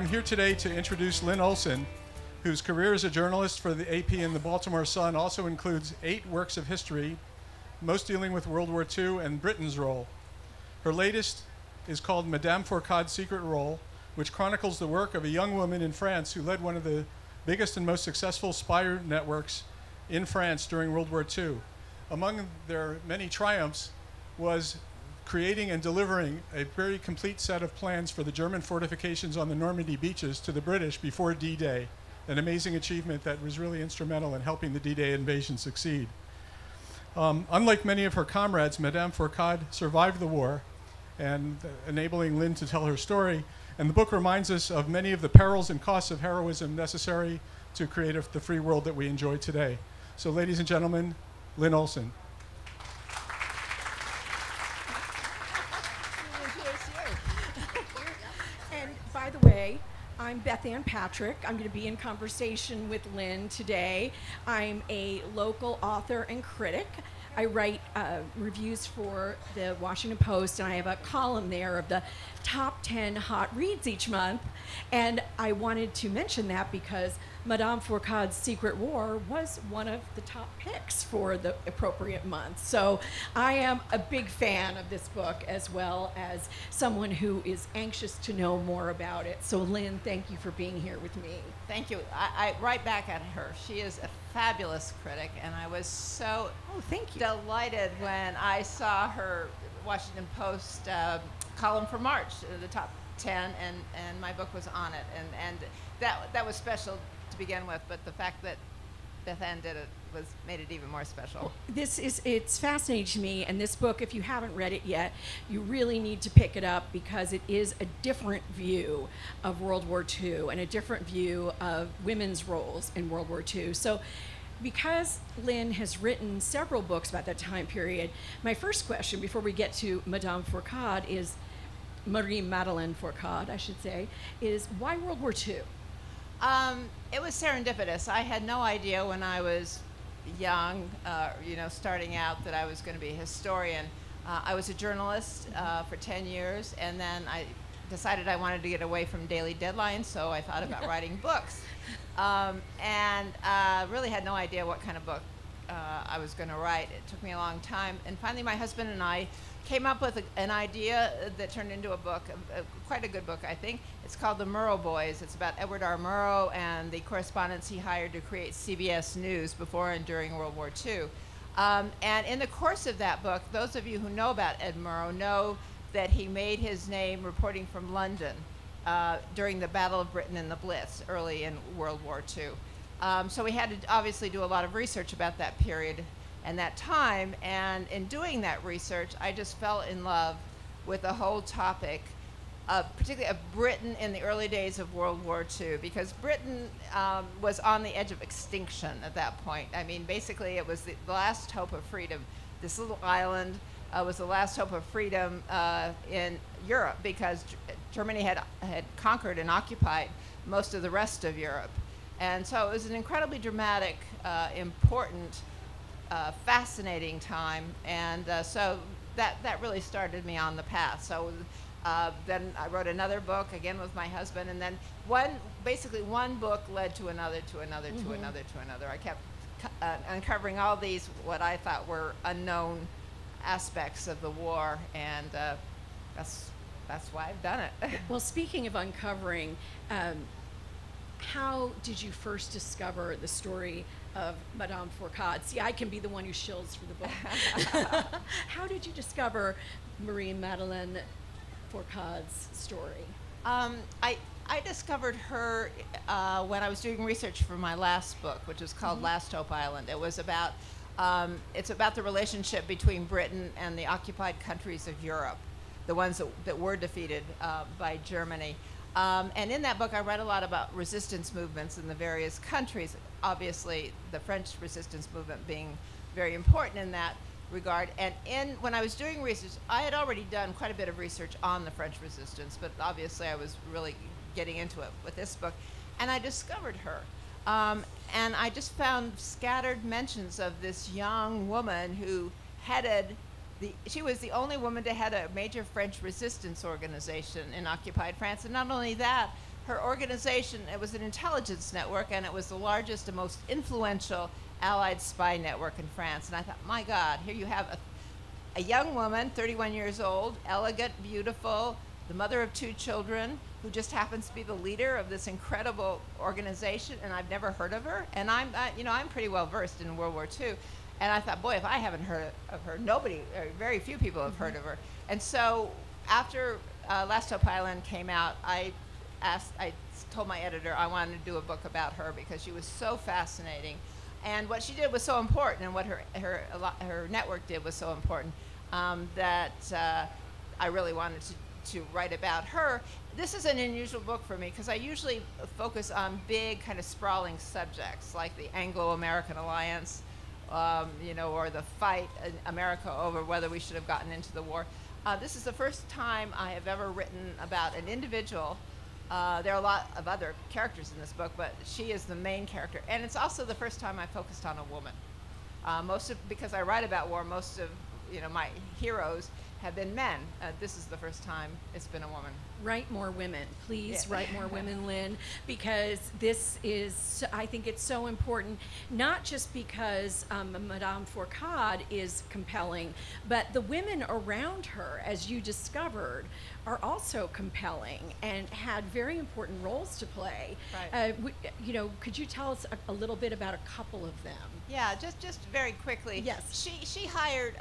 I'm here today to introduce Lynne Olson, whose career as a journalist for the AP and the Baltimore Sun also includes 8 works of history, most dealing with World War II and Britain's role. Her latest is called Madame Fourcade's Secret Role, which chronicles the work of a young woman in France who led one of the biggest and most successful spy networks in France during World War II. Among their many triumphs was creating and delivering a very complete set of plans for the German fortifications on the Normandy beaches to the British before D-Day, an amazing achievement that was really instrumental in helping the D-Day invasion succeed. Unlike many of her comrades, Madame Fourcade survived the war, and enabling Lynne to tell her story. And the book reminds us of many of the perils and costs of heroism necessary to create the free world that we enjoy today. So ladies and gentlemen, Lynne Olson. And by the way, I'm Beth Ann Patrick. I'm going to be in conversation with Lynne today. I'm a local author and critic. I write reviews for the Washington Post, and I have a column there of the top 10 hot reads each month. And I wanted to mention that because Madame Fourcade's Secret War was one of the top picks for the appropriate month. So I am a big fan of this book, as well as someone who is anxious to know more about it. So Lynne, thank you for being here with me. Thank you. I right back at her. She is a fabulous critic, and I was so delighted when I saw her Washington Post column for March, the top 10, and my book was on it, and that was special to begin with. But the fact that Beth Ann did it made it even more special. It's fascinating to me, and this book, if you haven't read it yet, you really need to pick it up because it is a different view of World War II and a different view of women's roles in World War II. So because Lynne has written several books about that time period, my first question before we get to Madame Fourcade is, Marie-Madeleine Fourcade, I should say, is why World War II? It was serendipitous. I had no idea when I was young, starting out, that I was going to be a historian. I was a journalist for 10 years, and then I decided I wanted to get away from daily deadlines, so I thought about writing books. And really had no idea what kind of book I was going to write. It took me a long time, and finally my husband and I came up with an idea that turned into a book, quite a good book, I think. It's called The Murrow Boys. It's about Edward R. Murrow and the correspondents he hired to create CBS News before and during World War II. And in the course of that book, those of you who know about Ed Murrow know that he made his name reporting from London during the Battle of Britain and the Blitz early in World War II. So we had to obviously do a lot of research about that period and that time, and in doing that research, I just fell in love with the whole topic, particularly of Britain in the early days of World War II, because Britain was on the edge of extinction at that point. I mean, basically, it was the last hope of freedom. This little island was the last hope of freedom in Europe, because Germany had conquered and occupied most of the rest of Europe. And so it was an incredibly dramatic, important, fascinating time, and so that really started me on the path. So then I wrote another book, again with my husband, and then basically one book led to another, to another, to another, to another. I kept uncovering all these, what I thought were unknown aspects of the war, and that's why I've done it. Well, speaking of uncovering, how did you first discover the story of Madame Fourcade? See, I can be the one who shills for the book. How did you discover Marie-Madeleine Fourcade's story? I discovered her when I was doing research for my last book, which is called Last Hope Island. It was about, it's about the relationship between Britain and the occupied countries of Europe, the ones that were defeated by Germany. And in that book, I read a lot about resistance movements in the various countries, obviously the French resistance movement being very important in that regard. And when I was doing research, I had already done quite a bit of research on the French resistance, but obviously I was really getting into it with this book. And I discovered her. And I just found scattered mentions of this young woman who headed she was the only woman to head a major French resistance organization in occupied France. And not only that, her organization, it was an intelligence network, and it was the largest and most influential Allied spy network in France. And I thought, my God, here you have a young woman, 31 years old, elegant, beautiful, the mother of 2 children, who just happens to be the leader of this incredible organization, and I've never heard of her. And I'm pretty well versed in World War II. And I thought, boy, if I haven't heard of her, nobody, or very few people have heard of her. And so after Last Hope Island came out, I told my editor I wanted to do a book about her because she was so fascinating. And what she did was so important, and what her network did was so important, that I really wanted to write about her. This is an unusual book for me because I usually focus on big, kind of sprawling subjects like the Anglo-American alliance, or the fight in America over whether we should have gotten into the war. This is the first time I have ever written about an individual. There are a lot of other characters in this book, but she is the main character. And it's also the first time I focused on a woman. Because I write about war, most of my heroes have been men. This is the first time it's been a woman. Write more women, please. Yeah. Write more women, Lynne, because this is, I think it's so important, not just because Madame Fourcade is compelling, but the women around her, as you discovered, are also compelling and had very important roles to play. Right. Could you tell us a little bit about a couple of them? Yeah, just very quickly. Yes. She hired,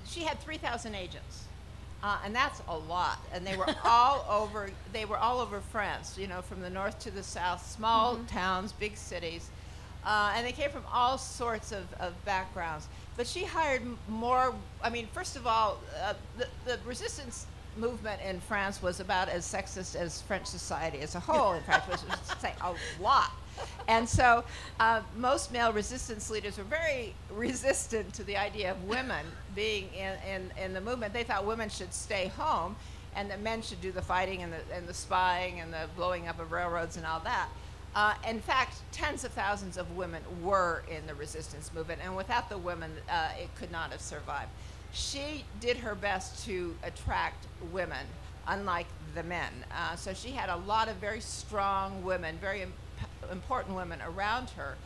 she had 3,000 agents. And that's a lot, and they were all over. They were all over France, from the north to the south, small towns, big cities, and they came from all sorts of backgrounds. But she hired more. I mean, first of all, the resistance movement in France was about as sexist as French society as a whole. In fact, was to say a lot. And so most male resistance leaders were very resistant to the idea of women being in the movement. They thought women should stay home and that men should do the fighting and the spying and the blowing up of railroads and all that. In fact, tens of thousands of women were in the resistance movement, and without the women, it could not have survived. She did her best to attract women, unlike the men. So she had a lot of very strong women, very important women around her.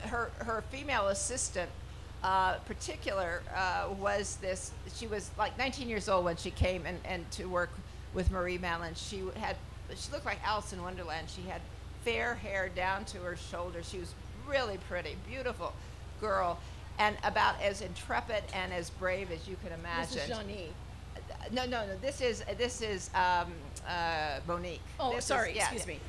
Her female assistant, particular, was this. She was like 19 years old when she came and to work with Marie Malin. She looked like Alice in Wonderland. She had fair hair down to her shoulders. She was really pretty, beautiful girl, and about as intrepid and as brave as you could imagine. This is Jeannie. No. This is Monique. Oh, sorry. Excuse me.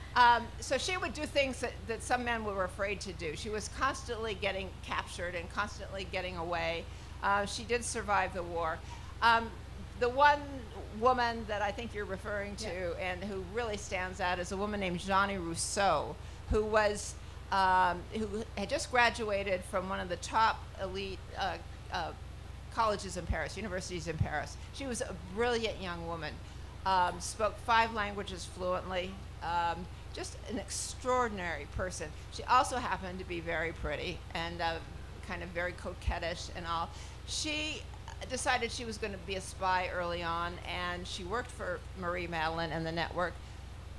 So she would do things that some men were afraid to do. She was constantly getting captured and constantly getting away. She did survive the war. The one woman that I think you're referring to and who really stands out is a woman named Jeannie Rousseau, who had just graduated from one of the top elite colleges in Paris, universities in Paris. She was a brilliant young woman, spoke 5 languages fluently, just an extraordinary person. She also happened to be very pretty and kind of very coquettish and all. She decided she was going to be a spy early on, and she worked for Marie Madeleine and the network.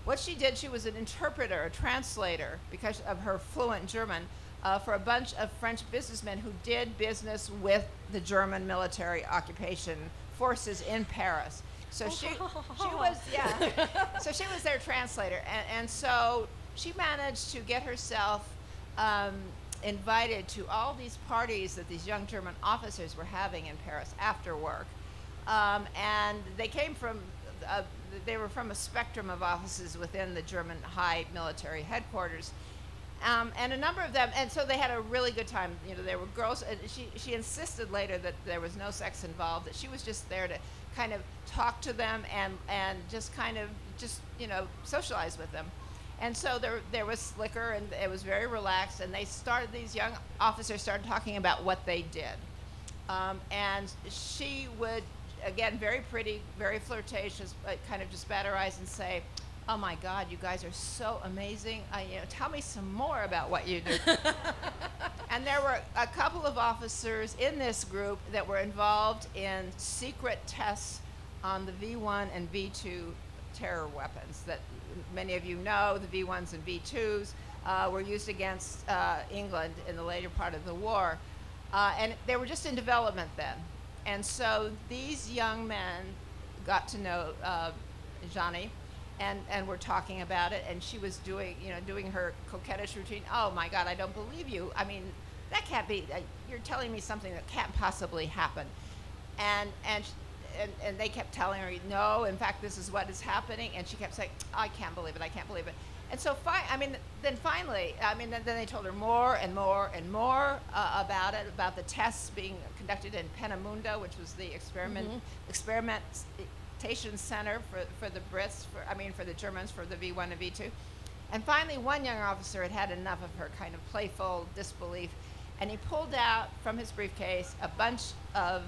What she did, she was an interpreter, a translator, because of her fluent German, for a bunch of French businessmen who did business with the German military occupation forces in Paris. So she was so she was their translator, and so she managed to get herself invited to all these parties that these young German officers were having in Paris after work, and they came from. They were from a spectrum of offices within the German high military headquarters, and a number of them, and so they had a really good time. There were girls, and she insisted later that there was no sex involved, that she was just there to kind of talk to them and just kind of socialize with them. And so there was liquor, and it was very relaxed, and these young officers started talking about what they did. And she would, again, very pretty, very flirtatious, kind of just bat her eyes and say, "Oh my God, you guys are so amazing. Tell me some more about what you do." And there were a couple of officers in this group that were involved in secret tests on the V-1 and V-2 terror weapons that many of you know. The V1s and V2s were used against England in the later part of the war. And they were just in development then. And so these young men got to know Johnny, and were talking about it, and she was doing her coquettish routine. Oh my God, I don't believe you. I mean, that can't be, you're telling me something that can't possibly happen. And they kept telling her, no, in fact, this is what is happening. And she kept saying, I can't believe it, I can't believe it. And so finally, then they told her more and more and more about it, about the tests being conducted in Peenemünde, which was the experimentation center for the Brits, for the Germans, for the V1 and V2. And finally, one young officer had had enough of her kind of playful disbelief, and he pulled out from his briefcase a bunch of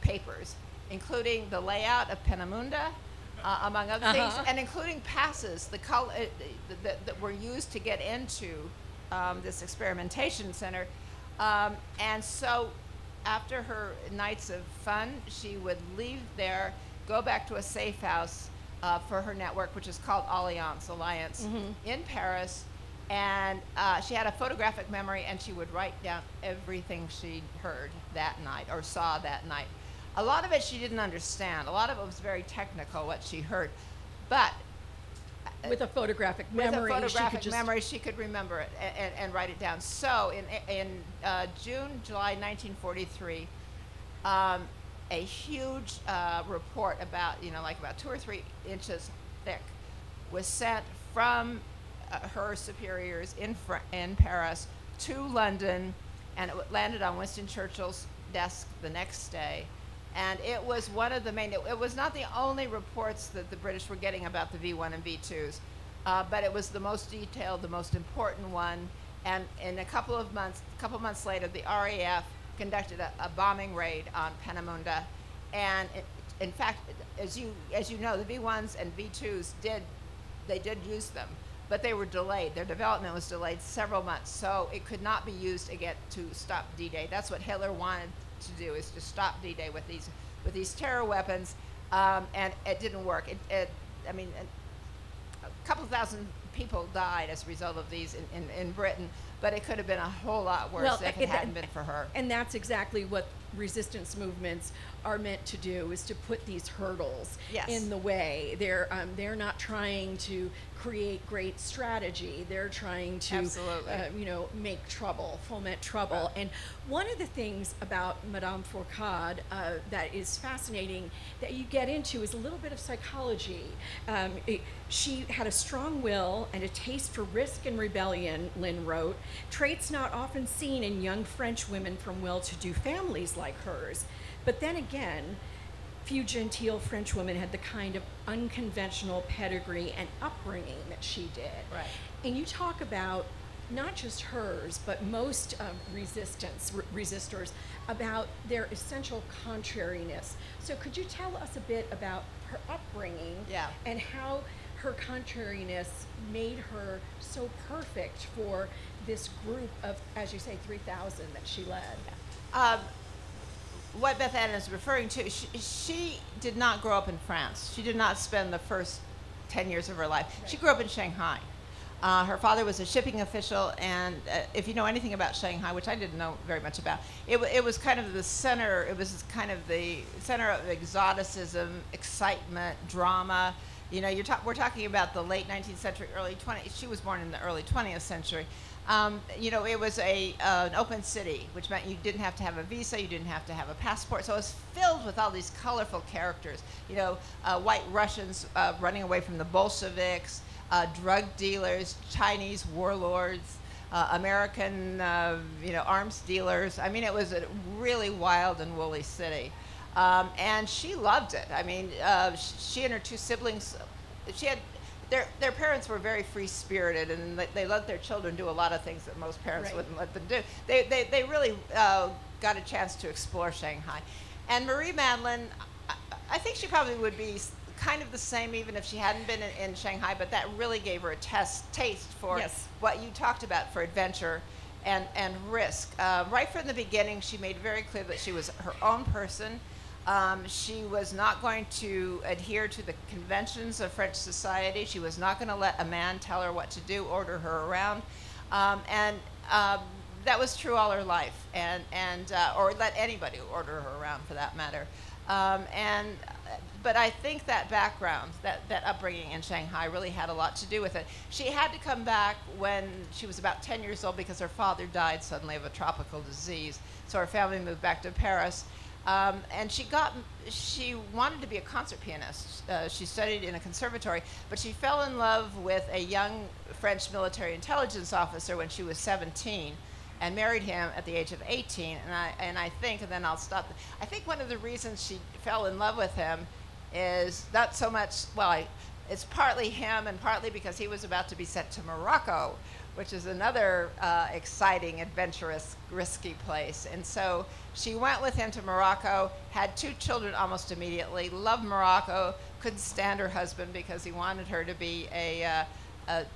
papers, including the layout of Peenemünde, among other things, and including passes, that were used to get into this experimentation center. And so after her nights of fun, she would leave there, go back to a safe house for her network, which is called Alliance, in Paris. And she had a photographic memory, and she would write down everything she heard that night or saw that night. A lot of it she didn't understand. A lot of it was very technical, what she heard. But with a photographic memory, she could remember it and write it down. So in July 1943, a huge report about, about 2 or 3 inches thick was sent from her superiors in Paris to London, and it landed on Winston Churchill's desk the next day. And it was one of the main, it was not the only reports that the British were getting about the V1 and V2s, but it was the most detailed, the most important one. And in a couple months later, the RAF conducted a bombing raid on Peenemünde. And in fact, as you know, the V1s and V2s did use them, but they were delayed. Their development was delayed several months, so it could not be used again to stop D-Day. That's what Hitler wanted to do, is to stop D-Day with these terror weapons, and it didn't work. A couple thousand people died as a result of these in Britain, but it could have been a whole lot worse if it hadn't been for her. And that's exactly what resistance movements are meant to do, is to put these hurdles in the way. They're not trying to create great strategy. They're trying to make trouble, foment trouble. Right. And one of the things about Madame Fourcade that is fascinating that you get into is a little bit of psychology. She had a strong will and a taste for risk and rebellion, Lynne wrote, traits not often seen in young French women from well-to-do families like hers. But then again, few genteel French women had the kind of unconventional pedigree and upbringing that she did. Right. And you talk about not just hers, but most resistors, about their essential contrariness. So could you tell us a bit about her upbringing and how her contrariness made her so perfect for this group of, as you say, 3,000 that she led? What Beth Ann is referring to, she did not grow up in France. She did not spend the first 10 years of her life. Right. She grew up in Shanghai. Her father was a shipping official, and if you know anything about Shanghai, which I didn't know very much about, it was kind of the center. It was kind of the center of exoticism, excitement, drama. We're talking about the late 19th century, early 20th. She was born in the early 20th century. It was an open city, which meant you didn't have to have a visa, you didn't have to have a passport. So it was filled with all these colorful characters. White Russians running away from the Bolsheviks, drug dealers, Chinese warlords, American, arms dealers. I mean, it was a really wild and woolly city. And she loved it. I mean, she and her 2 siblings, their parents were very free-spirited, and they let their children do a lot of things that most parents wouldn't let them do. They really got a chance to explore Shanghai. And Marie Madeleine, I think she probably would be kind of the same even if she hadn't been in Shanghai, but that really gave her a taste for what you talked about, for adventure and risk. Right from the beginning, she made very clear that she was her own person. She was not going to adhere to the conventions of French society. She was not going to let a man tell her what to do, order her around. And that was true all her life, or let anybody order her around for that matter. But I think that background, that upbringing in Shanghai really had a lot to do with it. She had to come back when she was about 10 years old because her father died suddenly of a tropical disease. So her family moved back to Paris. And she wanted to be a concert pianist. She studied in a conservatory, but she fell in love with a young French military intelligence officer when she was 17 and married him at the age of 18. And I think, and then I'll stop, I think one of the reasons she fell in love with him is not so much, it's partly him and partly because he was about to be sent to Morocco, which is another exciting, adventurous, risky place. And so she went with him to Morocco, had 2 children almost immediately, loved Morocco, couldn't stand her husband because he wanted her to be a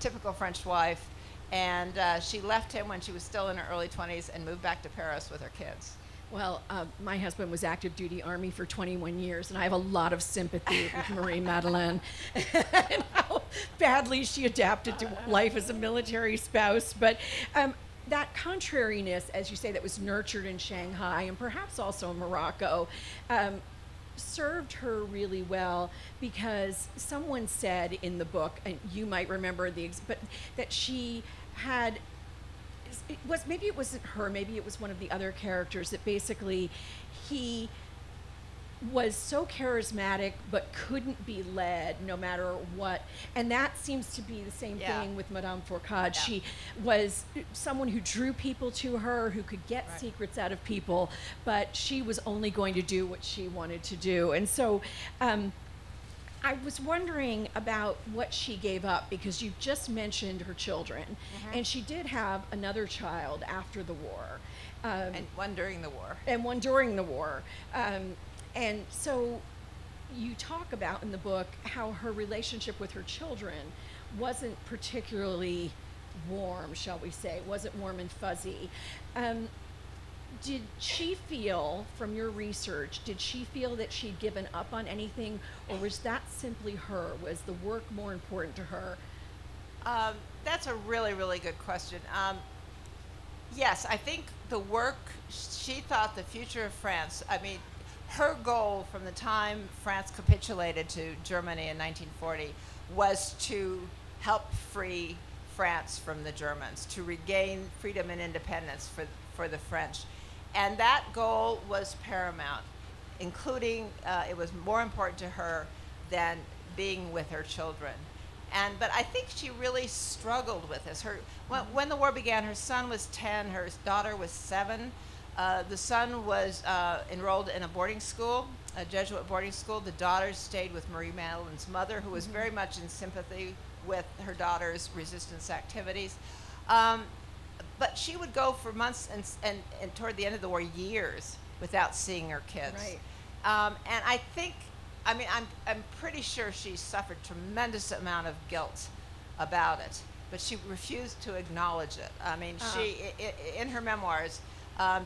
typical French wife. And she left him when she was still in her early 20s and moved back to Paris with her kids. Well, my husband was active duty Army for 21 years, and I have a lot of sympathy with Marie Madeleine and how badly she adapted to life as a military spouse. But that contrariness, as you say, that was nurtured in Shanghai and perhaps also in Morocco, served her really well, because someone said in the book, and you might remember but that she had, maybe it wasn't her, maybe it was one of the other characters, that basically he was so charismatic but couldn't be led no matter what. And that seems to be the same thing with Madame Fourcade. Yeah. She was someone who drew people to her, who could get secrets out of people, but she was only going to do what she wanted to do. And so I was wondering about what she gave up, because you just mentioned her children, and she did have another child after the war. And one during the war. And so you talk about in the book how her relationship with her children wasn't particularly warm, shall we say, wasn't warm and fuzzy. Did she feel, from your research, did she feel that she'd given up on anything, or was that simply her? Was the work more important to her? That's a really, really good question. Yes, I think the work, she thought the future of France, her goal from the time France capitulated to Germany in 1940 was to help free France from the Germans, to regain freedom and independence for the French. And that goal was paramount, including it was more important to her than being with her children. But I think she really struggled with this. When the war began, her son was 10, her daughter was 7. The son was enrolled in a boarding school, a Jesuit boarding school. The daughter stayed with Marie Madeleine's mother, who was very much in sympathy with her daughter's resistance activities. But she would go for months and toward the end of the war, years without seeing her kids. Right. And I think, I'm pretty sure she suffered tremendous amount of guilt about it, but she refused to acknowledge it. She, in her memoirs,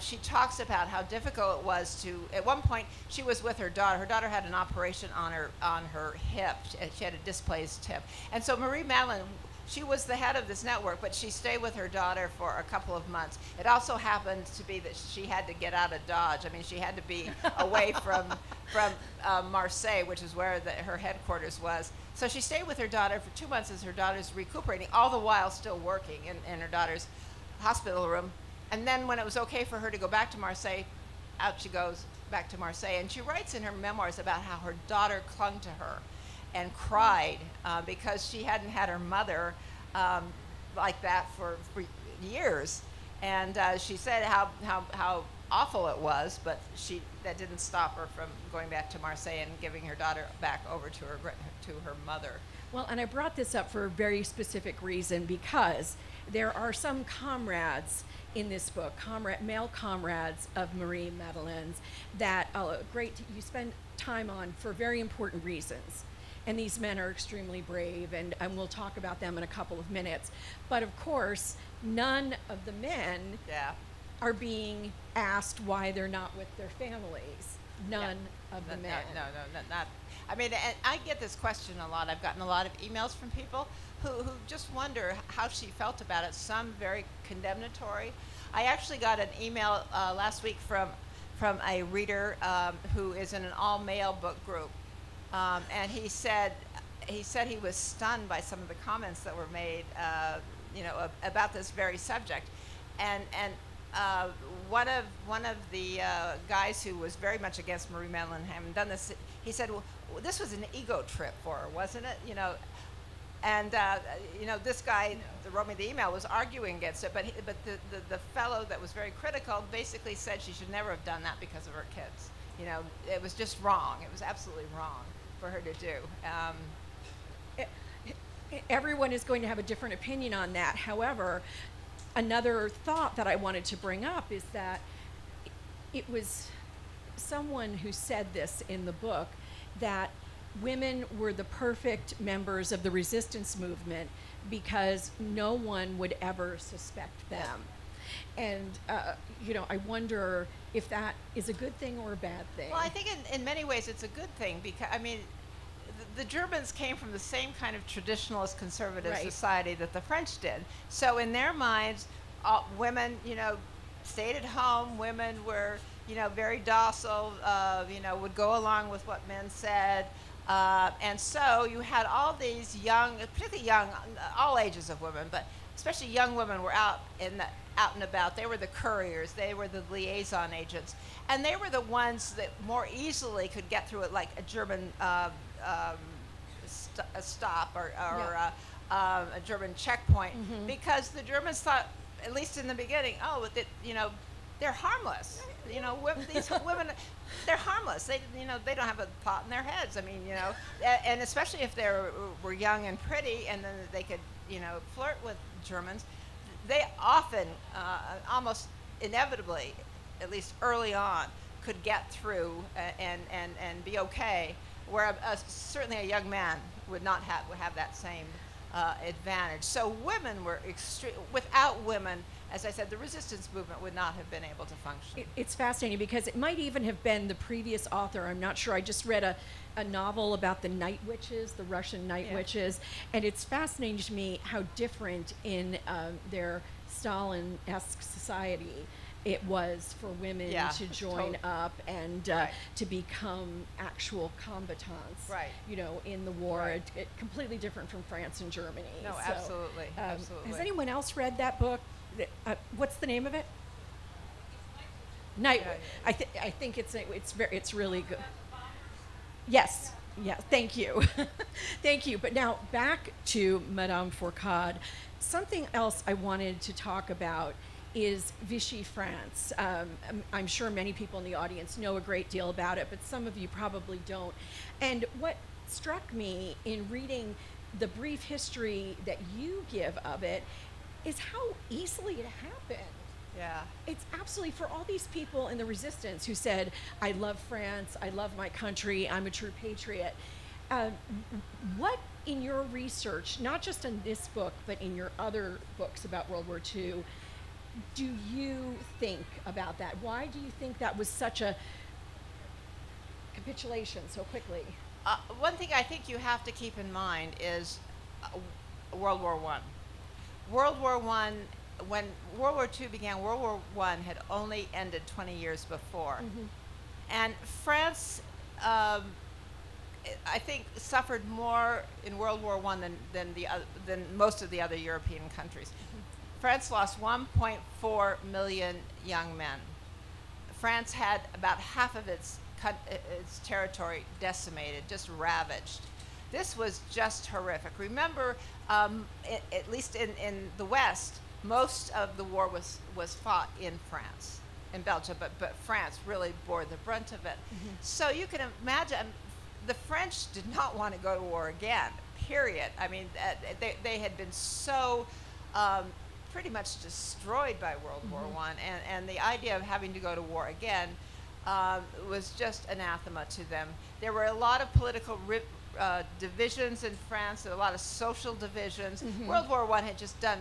she talks about how difficult it was to, at one point, she was with her daughter. Her daughter had an operation on her hip. She had a displaced hip. And so Marie Madeleine, she was the head of this network, but she stayed with her daughter for a couple of months. It also happened to be that she had to get out of Dodge. She had to be away from Marseille, which is where her headquarters was. So she stayed with her daughter for 2 months as her daughter's recuperating, all the while still working in her daughter's hospital room. And then when it was okay for her to go back to Marseille, out she goes back to Marseille. And she writes in her memoirs about how her daughter clung to her and cried because she hadn't had her mother like that for years. And she said how awful it was, but that didn't stop her from going back to Marseille and giving her daughter back over to her mother. Well, and I brought this up for a very specific reason, because there are some comrades in this book, male comrades of Marie Madeleine's, that you spend time on for very important reasons. And these men are extremely brave, and we'll talk about them in a couple of minutes. But of course, none of the men are being asked why they're not with their families. None of the No, men. not. I mean, and I get this question a lot. I've gotten a lot of emails from people who just wonder how she felt about it. Some very condemnatory. I actually got an email last week from a reader who is in an all-male book group, and he said he was stunned by some of the comments that were made, about this very subject, and one of the guys who was very much against Marie Madeline having done this, he said, well, this was an ego trip for her, wasn't it? And this guy that wrote me the email was arguing against it, but the fellow that was very critical basically said she should never have done that because of her kids. It was just wrong. It was absolutely wrong for her to do. Everyone is going to have a different opinion on that. However, another thought that I wanted to bring up is that it was someone who said this in the book, that women were the perfect members of the resistance movement because no one would ever suspect them. And, I wonder if that is a good thing or a bad thing. Well, I think in many ways it's a good thing because, the Germans came from the same kind of traditionalist conservative society that the French did. So in their minds, women, stayed at home. Women were, very docile, would go along with what men said. And so you had all these young, particularly young, all ages of women, but especially young women were out and about. They were the couriers. They were the liaison agents. And they were the ones that more easily could get through it, like a German a stop or a German checkpoint, because the Germans thought, at least in the beginning, they're harmless. These women, they're harmless. They don't have a thought in their heads. And especially if they were young and pretty, and then they could, flirt with Germans. They often, almost inevitably, at least early on, could get through and be okay. Where certainly a young man would not have that same advantage. So women were without women, as I said, the resistance movement would not have been able to function. It's fascinating because it might even have been the previous author. I'm not sure. I just read a novel about the night witches, the Russian night witches, and it's fascinating to me how different in their Stalin-esque society it was for women to join up and to become actual combatants, in the war. It completely different from France and Germany. No, so, absolutely. Has anyone else read that book? What's the name of it? Night. I think it's really good. Yes. Yeah. Thank you. Thank you. But now back to Madame Fourcade. Something else I wanted to talk about is Vichy France. I'm sure many people in the audience know a great deal about it, but some of you probably don't. And what struck me in reading the brief history that you give of it is how easily it happened. Yeah. It's absolutely, for all these people in the resistance who said, I love France, I love my country, I'm a true patriot. What in your research, not just in this book, but in your other books about World War II, do you think about that? Why do you think that was such a capitulation so quickly? One thing I think you have to keep in mind is World War I. World War I, when World War II began, World War I had only ended 20 years before. And France, I think, suffered more in World War I than most of the other European countries. France lost 1.4 million young men. France had about half of its territory decimated, just ravaged. This was just horrific. Remember, at least in the West, most of the war was fought in France, in Belgium, but France really bore the brunt of it. So you can imagine, the French did not want to go to war again, period. They had been so pretty much destroyed by World War I, and the idea of having to go to war again was just anathema to them. There were a lot of political divisions in France, a lot of social divisions. World War I had just done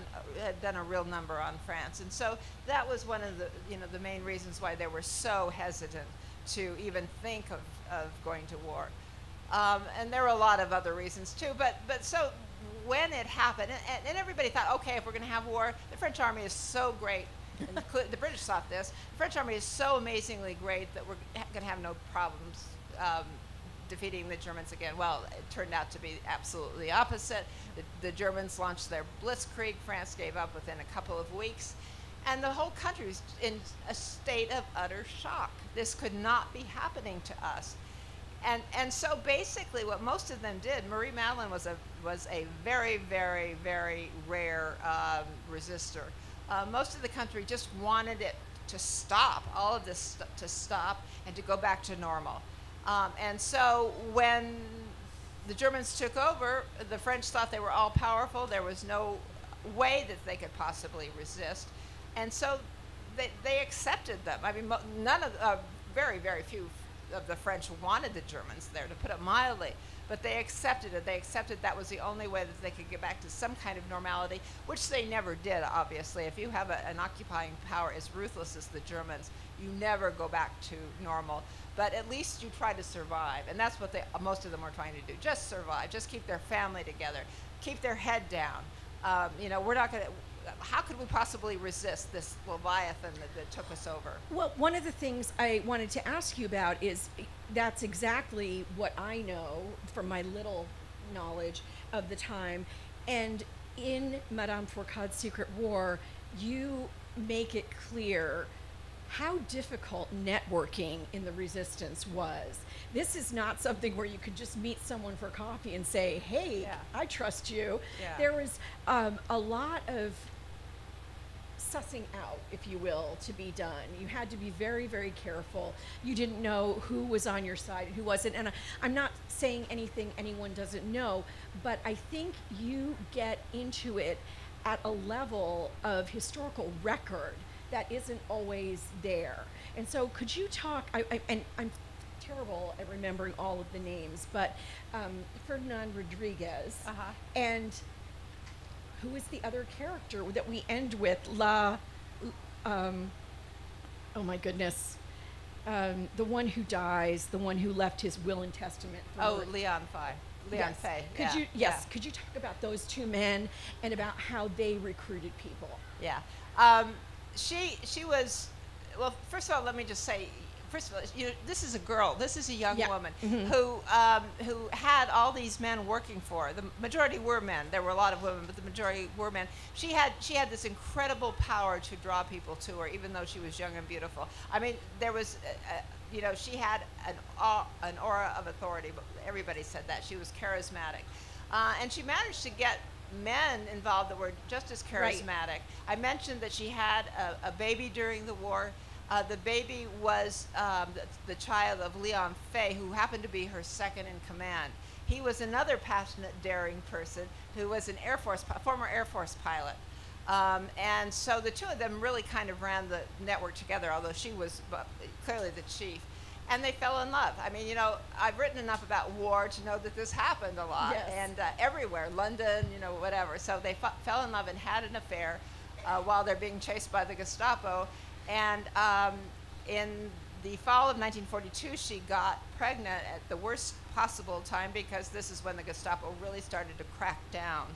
a real number on France, and so that was one of the main reasons why they were so hesitant to even think of going to war. And there were a lot of other reasons too, but so when it happened, and everybody thought, okay, if we're going to have war, the French army is so great, and the British thought this, the French army is so amazingly great that we're going to have no problems defeating the Germans again. Well, it turned out to be absolutely the opposite. The Germans launched their blitzkrieg. France gave up within a couple of weeks. And the whole country was in a state of utter shock. This could not be happening to us. And so basically what most of them did, Marie Madeleine was a very, very, very rare resistor. Most of the country just wanted it to stop, all of this to stop and to go back to normal. And so when the Germans took over, the French thought they were all powerful. There was no way that they could possibly resist. And so they accepted them. I mean, very, very few of the French wanted the Germans there, to put it mildly, but they accepted it. They accepted that was the only way that they could get back to some kind of normality, which they never did, obviously. If you have an occupying power as ruthless as the Germans, you never go back to normal. But at least you try to survive, and that's what most of them were trying to do. Just survive, just keep their family together, keep their head down. We're not going to, how could we possibly resist this Leviathan that took us over? Well, one of the things I wanted to ask you about is that's exactly what I know from my little knowledge of the time. And in Madame Fourcade's Secret War, you make it clear how difficult networking in the resistance was. This is not something where you could just meet someone for coffee and say, hey, yeah, I trust you. Yeah. There was a lot of sussing out, if you will, to be done. You had to be very, very careful. You didn't know who was on your side and who wasn't. And I'm not saying anything anyone doesn't know, but I think you get into it at a level of historical record that isn't always there. And so could you talk, and I'm terrible at remembering all of the names, but Ferdinand Rodriguez, and who is the other character that we end with? Oh my goodness. The one who dies, the one who left his will and testament. Leon Fay. Leon Fay. Could you talk about those two men and about how they recruited people? Yeah. She was, well, first of all, let me just say, first of all, this is a girl. This is a young woman who had all these men working for her. The majority were men. There were a lot of women, but the majority were men. She had this incredible power to draw people to her, even though she was young and beautiful. I mean, there was, she had an aura of authority. But everybody said that she was charismatic, and she managed to get men involved that were just as charismatic. Right. I mentioned that she had a baby during the war. The baby was the child of Leon Fay, who happened to be her second in command. He was another passionate, daring person who was an former Air Force pilot. And so the two of them really kind of ran the network together, although she was clearly the chief. And they fell in love. I mean, I've written enough about war to know that this happened a lot. Yes. And everywhere, London, whatever. So they fell in love and had an affair while they're being chased by the Gestapo. And in the fall of 1942, she got pregnant at the worst possible time, because this is when the Gestapo really started to crack down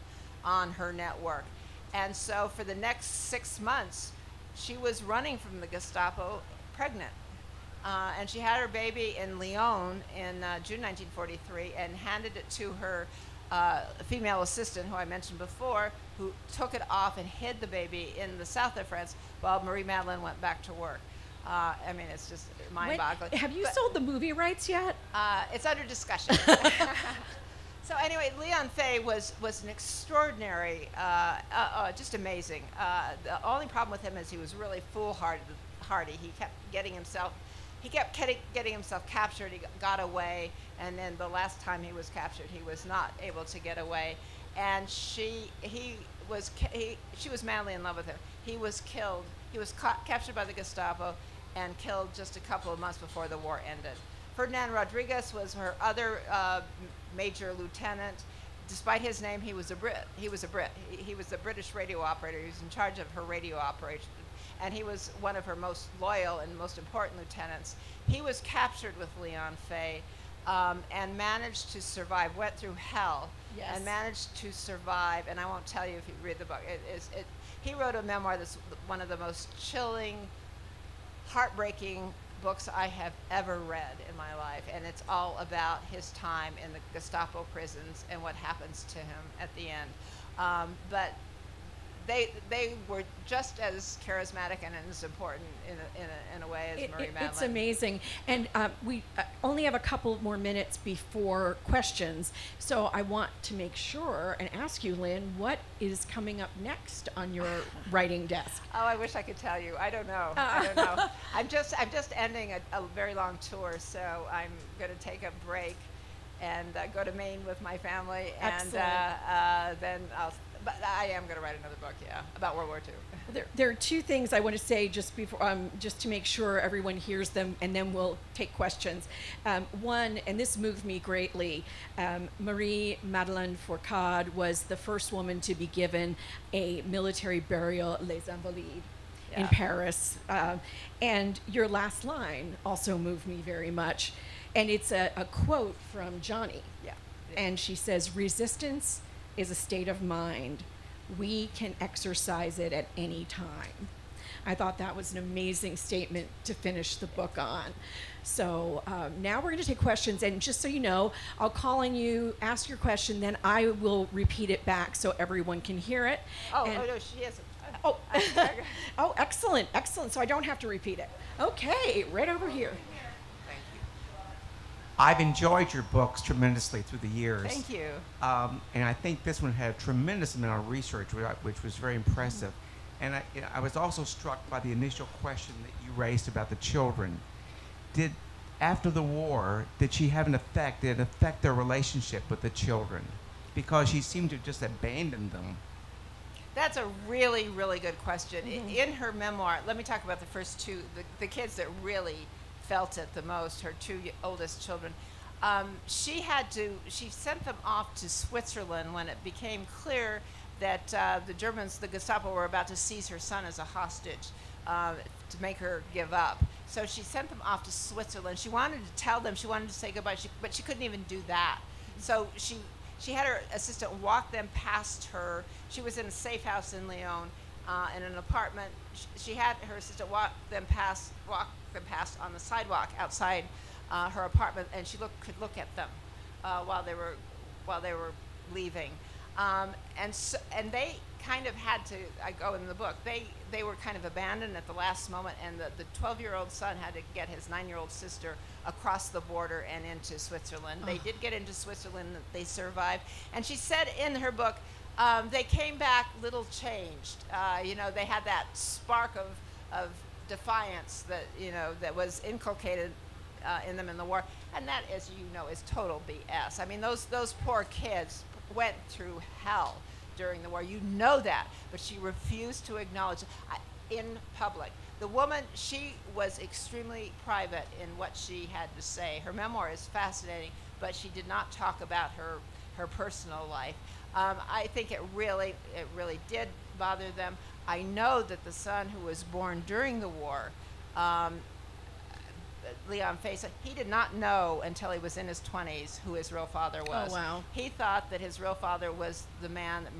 on her network. And so for the next 6 months, she was running from the Gestapo pregnant. And she had her baby in Lyon in June 1943 and handed it to her female assistant, who I mentioned before, who took it off and hid the baby in the south of France while Marie Madeleine went back to work. I mean, it's just mind-boggling. Have you sold the movie rights yet? It's under discussion. So anyway, Leon Fay was an extraordinary, just amazing. The only problem with him is he was really foolhardy. He kept getting himself captured. He got away, and then the last time he was captured, he was not able to get away. And she was madly in love with him. He was killed. He was captured by the Gestapo and killed just a couple of months before the war ended. Ferdinand Rodriguez was her other major lieutenant. despite his name, he was a Brit. He was a Brit. He was the British radio operator. He was in charge of her radio operation, and he was one of her most loyal and most important lieutenants. He was captured with Leon Fay, and managed to survive. Went through hell, Yes. and managed to survive. And I won't tell you if you read the book. He wrote a memoir that's one of the most chilling, heartbreaking books I have ever read in my life, and it's all about his time in the Gestapo prisons and what happens to him at the end. But they were just as charismatic and as important in a way as Marie Madeline. It's amazing. And we only have a couple more minutes before questions, so I want to make sure and ask you, Lynne, what is coming up next on your writing desk? Oh, I wish I could tell you. I don't know. I don't know. I'm just ending a very long tour, so I'm going to take a break and go to Maine with my family. Excellent. And then but I am going to write another book, yeah, about World War II. There are two things I want to say just before, just to make sure everyone hears them, and then we'll take questions. One, and this moved me greatly, Marie Madeleine Fourcade was the first woman to be given a military burial, Les Invalides, in Yeah. Paris. And your last line also moved me very much. And it's a quote from Johnny. Yeah. And she says, "Resistance is a state of mind. We can exercise it at any time." I thought that was an amazing statement to finish the book on. So now we're going to take questions, and just so you know, I'll call on you, ask your question, then I will repeat it back so everyone can hear it. Oh, And- no, she isn't. Oh, oh, excellent, excellent. So I don't have to repeat it. Okay, right over here. Thank you. I've enjoyed your books tremendously through the years. Thank you. And I think this one had a tremendous amount of research, which was very impressive. And I was also struck by the initial question that you raised about the children. After the war, did she have an effect? Did it affect their relationship with the children? Because she seemed to just abandon them. That's a really, really good question. In her memoir, let me talk about the first two, the kids that really felt it the most, her two oldest children. She sent them off to Switzerland when it became clear that the Germans, the Gestapo, were about to seize her son as a hostage to make her give up. So she sent them off to Switzerland. She wanted to tell them, she wanted to say goodbye, but she couldn't even do that. So she had her assistant walk them past her. She was in a safe house in Lyon, in an apartment. She had her assistant walk them past on the sidewalk outside her apartment, and she could look at them while they were leaving. And they kind of had to, I go in the book, they were kind of abandoned at the last moment, and the 12-year-old son had to get his 9-year-old sister across the border and into Switzerland. They did get into Switzerland, they survived. And she said in her book, they came back little changed. They had that spark of defiance that was inculcated in them in the war. And that, as you know, is total BS. I mean, those poor kids went through hell during the war. You know that, but she refused to acknowledge it in public. The woman, she was extremely private in what she had to say. Her memoir is fascinating, but she did not talk about her personal life. I think it really did bother them. I know that the son who was born during the war, Leon Fay, he did not know until he was in his 20s who his real father was. Oh, wow. He thought that his real father was the man that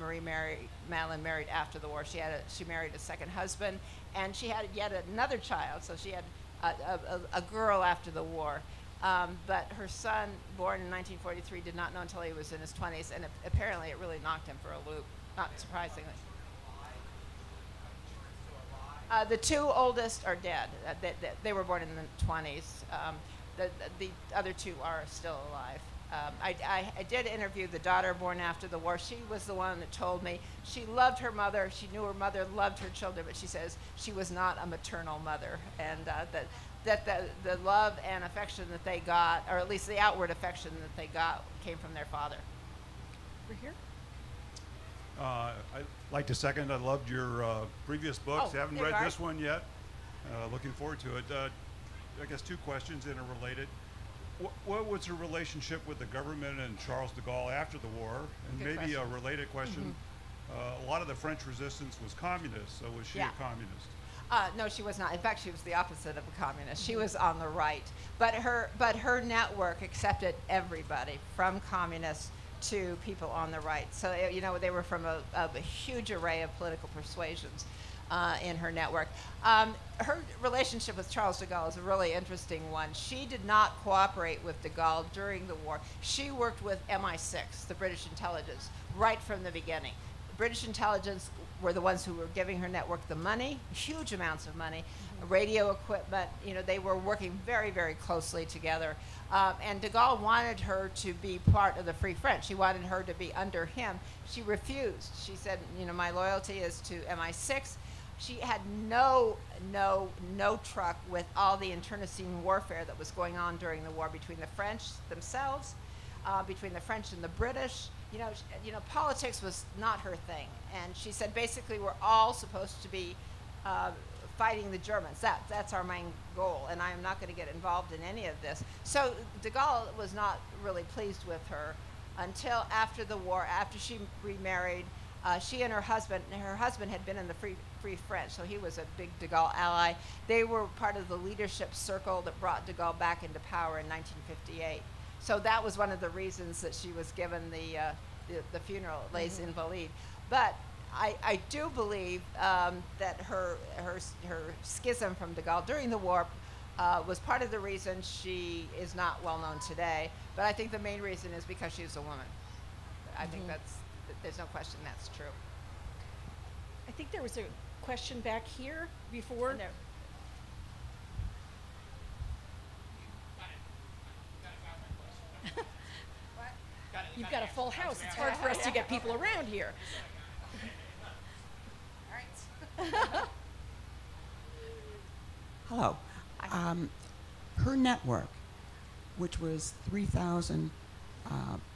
Madeline married after the war. She married a second husband, and she had yet another child, so she had a girl after the war. But her son, born in 1943, did not know until he was in his 20s, and apparently it really knocked him for a loop, not surprisingly. The two oldest are dead. They were born in the 20s. The other two are still alive. I did interview the daughter born after the war. She was the one that told me she loved her mother. She knew her mother loved her children, but she says she was not a maternal mother, and that the love and affection that they got, or at least the outward affection that they got, came from their father. Over here. I'd like to second. I loved your previous books. Oh, Haven't there read you are. this one yet. Looking forward to it. I guess two questions interrelated. What was her relationship with the government and Charles de Gaulle after the war? And Good maybe question. a related question, a lot of the French resistance was communist, so was she Yeah. a communist? No, she was not. In fact, she was the opposite of a communist. She was on the right. But her network accepted everybody, from communists to people on the right. So, they were from a huge array of political persuasions in her network. Her relationship with Charles de Gaulle is a really interesting one. She did not cooperate with de Gaulle during the war. She worked with MI6, the British intelligence, right from the beginning. British intelligence were the ones who were giving her network the money, huge amounts of money, radio equipment. They were working very, very closely together. And de Gaulle wanted her to be part of the Free French. He wanted her to be under him. She refused. She said, my loyalty is to MI6. She had no truck with all the internecine warfare that was going on during the war between the French themselves, between the French and the British. Politics was not her thing. And she said, basically, we're all supposed to be fighting the Germans. That's our main goal, and I am not going to get involved in any of this. So de Gaulle was not really pleased with her until after the war, after she remarried. She and her husband had been in the Free French, so he was a big de Gaulle ally. They were part of the leadership circle that brought de Gaulle back into power in 1958. So that was one of the reasons that she was given the funeral, Les Invalides. But I do believe that her schism from de Gaulle during the war was part of the reason she is not well known today. But I think the main reason is because she was a woman. I think there's no question that's true. I think there was a question back here before. And there- You've got a full house. It's hard for us to get people around here. Hello. Her network, which was 3,000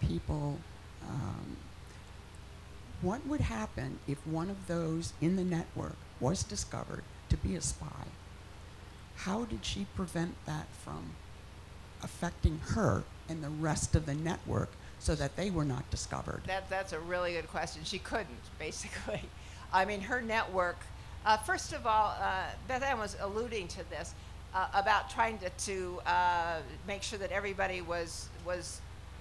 people, what would happen if one of those in the network was discovered to be a spy? How did she prevent that from affecting her and the rest of the network so that they were not discovered? That's a really good question. She couldn't, basically. I mean, her network, first of all, Beth Ann was alluding to this, about trying to make sure that everybody was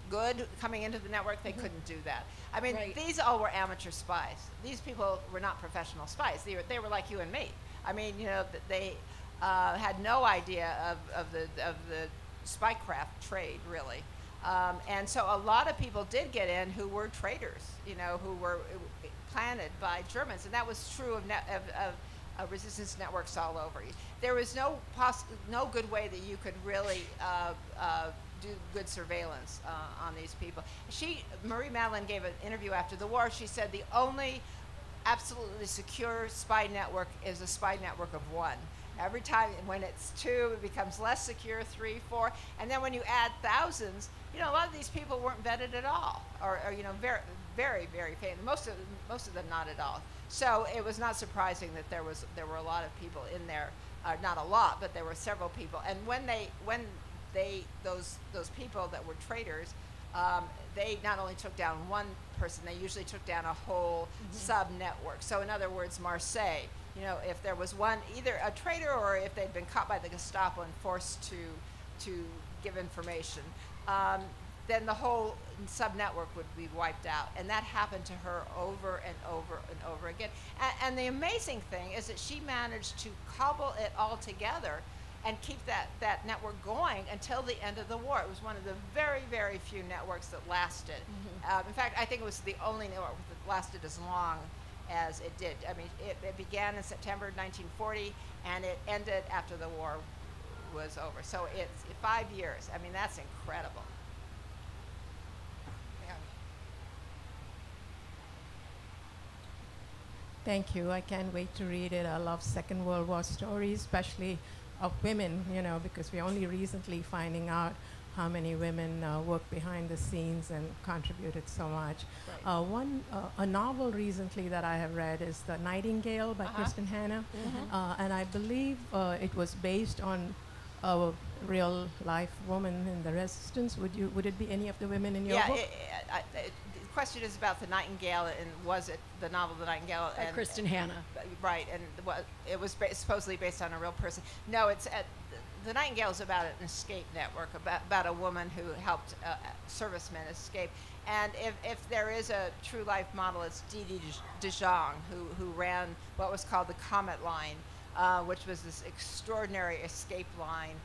good coming into the network. They couldn't do that. I mean, Right. these all were amateur spies. These people were not professional spies. They were like you and me. I mean, they had no idea of the spycraft trade, really. And so a lot of people did get in who were traitors, who were planted by Germans, and that was true of resistance networks all over. There was no good way that you could really do good surveillance on these people. Marie Madeleine gave an interview after the war. She said the only absolutely secure spy network is a spy network of one. Every time, when it's two, it becomes less secure, 3, 4, and then when you add thousands, a lot of these people weren't vetted at all, or very, very, very famous. Most of them not at all. So it was not surprising that there were a lot of people in there, not a lot, but there were several people. And when those people that were traitors, they not only took down one person, they usually took down a whole sub-network. So in other words, Marseille, if there was one, either a traitor or if they'd been caught by the Gestapo and forced to give information, then the whole sub-network would be wiped out. And that happened to her over and over and over again. And the amazing thing is that she managed to cobble it all together and keep that network going until the end of the war. It was one of the very, very few networks that lasted. In fact, I think it was the only network that lasted as long as it did. I mean, it began in September 1940, and it ended after the war was over. So it's 5 years. I mean, that's incredible. Yeah. Thank you. I can't wait to read it. I love Second World War stories, especially of women, because we're only recently finding out how many women worked behind the scenes and contributed so much. Right. A novel recently that I have read is The Nightingale by Kristen Hanna, and I believe it was based on a real life woman in the resistance? Would it be any of the women in your book? The question is about the Nightingale, and was it the novel The Nightingale? By Kristen Hanna. Right, and it was supposedly based on a real person. No, The Nightingale is about an escape network, about a woman who helped servicemen escape. And if there is a true life model, it's Dee Dee DeJong, who ran what was called the Comet Line, which was this extraordinary escape line.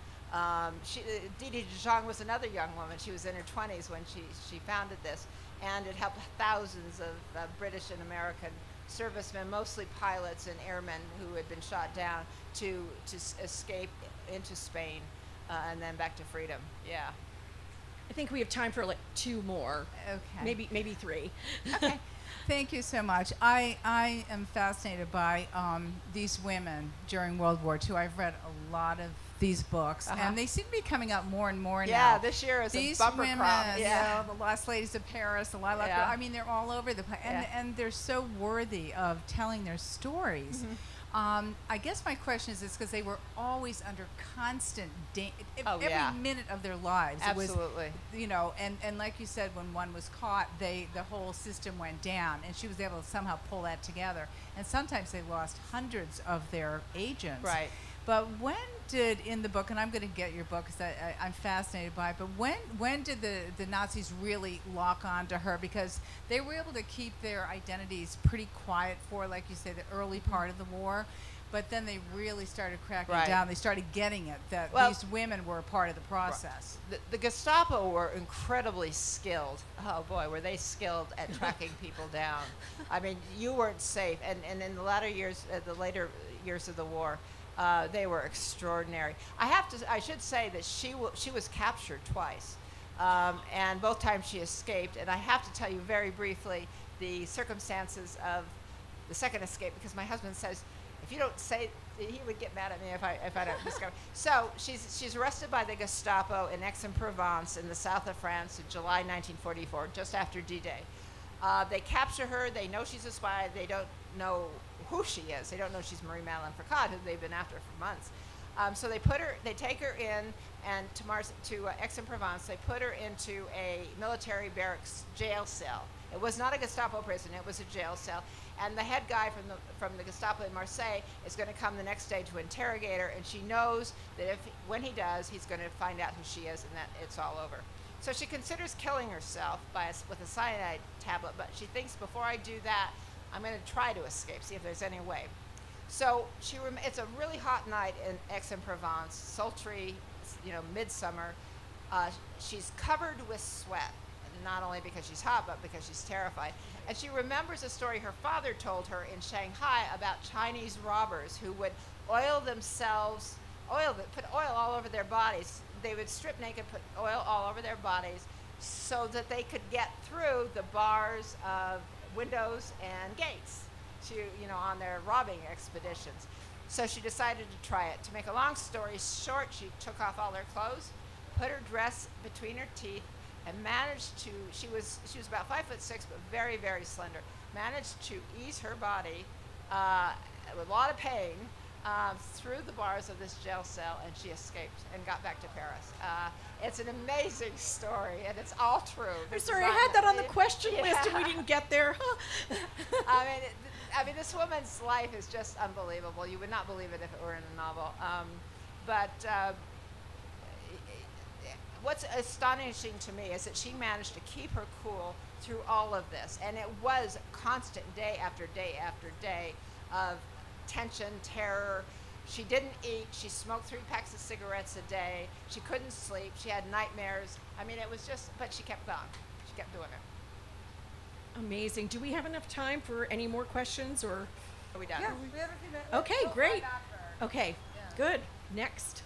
Dee Dee DeJong was another young woman. She was in her 20s when she founded this, and it helped thousands of British and American servicemen, mostly pilots and airmen who had been shot down, to escape into Spain and then back to freedom. Yeah. I think we have time for like 2 more. Okay. Maybe 3. Okay. Thank you so much. I am fascinated by these women during World War II. I've read a lot of these books, and they seem to be coming up more and more now. Yeah, this year is these a bumper women, crop. Yeah, the Last Ladies of Paris, the Lilac. Yeah. I mean, they're all over the place, and they're so worthy of telling their stories. Mm-hmm. I guess my question is this, because they were always under constant every minute of their lives. Absolutely. It was, and like you said, when one was caught, the whole system went down, and she was able to somehow pull that together. And sometimes they lost hundreds of their agents. Right. But when did, in the book, and I'm going to get your book because I'm fascinated by it, but when did the Nazis really lock on to her? Because they were able to keep their identities pretty quiet for, like you say, the early part of the war. But then they really started cracking down. They started getting it, that these women were a part of the process. The Gestapo were incredibly skilled. Oh boy, were they skilled at tracking people down. I mean, you weren't safe. And in the later years of the war, they were extraordinary. I should say that she was captured twice, and both times she escaped. And I have to tell you very briefly the circumstances of the second escape, because my husband says, if you don't say, he would get mad at me if I don't discover. So she's arrested by the Gestapo in Aix-en-Provence in the south of France in July 1944, just after D-Day. They capture her. They know she's a spy. They don't know who she is. They don't know she's Marie-Madeleine Foucault, who they've been after for months. So they take her in, and to Aix-en-Provence. They put her into a military barracks jail cell. It was not a Gestapo prison. It was a jail cell. And the head guy from the Gestapo in Marseille is going to come the next day to interrogate her, and she knows that when he does, he's going to find out who she is and that it's all over. So she considers killing herself with a cyanide tablet, but she thinks, before I do that, I'm going to try to escape, see if there's any way. So it's a really hot night in Aix-en-Provence, sultry, midsummer. She's covered with sweat, not only because she's hot, but because she's terrified. And she remembers a story her father told her in Shanghai about Chinese robbers who would put oil all over their bodies. They would strip naked, put oil all over their bodies so that they could get through the bars of windows and gates on their robbing expeditions. So she decided to try it. To make a long story short, she took off all her clothes, put her dress between her teeth, and managed to, she was about 5'6", but very, very slender, managed to ease her body with a lot of pain through the bars of this jail cell, and she escaped and got back to Paris. It's an amazing story, and it's all true. I'm sorry, I had that on the question list and we didn't get there. I mean, this woman's life is just unbelievable. You would not believe it if it were in a novel. What's astonishing to me is that she managed to keep her cool through all of this. And it was constant, day after day after day, of tension, terror. She didn't eat. She smoked 3 packs of cigarettes a day. She couldn't sleep. She had nightmares. I mean, it was just, but she kept going. She kept doing it. Amazing. Do we have enough time for any more questions, or? Are we done? Yeah, we have a few minutes. Okay, great. Okay, good. Next.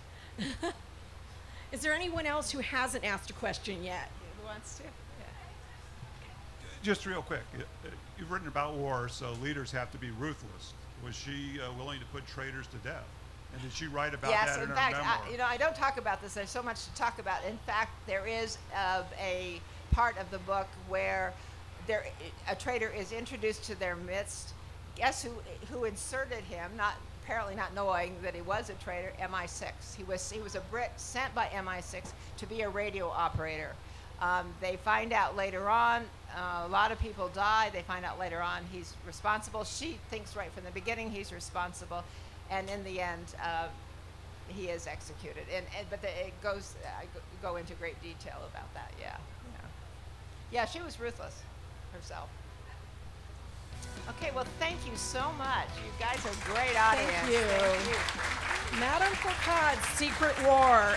Is there anyone else who hasn't asked a question yet? Who wants to? Just real quick, you've written about war, so leaders have to be ruthless. Was she willing to put traitors to death? And did she write about that in her memoir? Yes, in fact, I don't talk about this. There's so much to talk about. In fact, there is a part of the book where a traitor is introduced to their midst. Guess who inserted him? Not apparently not knowing that he was a traitor, MI6. He was a Brit sent by MI6 to be a radio operator. They find out later on, a lot of people die. They find out later on he's responsible. She thinks right from the beginning he's responsible, and in the end, he is executed. But it goes go into great detail about that. Yeah, she was ruthless herself. Okay, well, thank you so much. You guys are a great audience. Thank you. Madame Foucault's Secret War.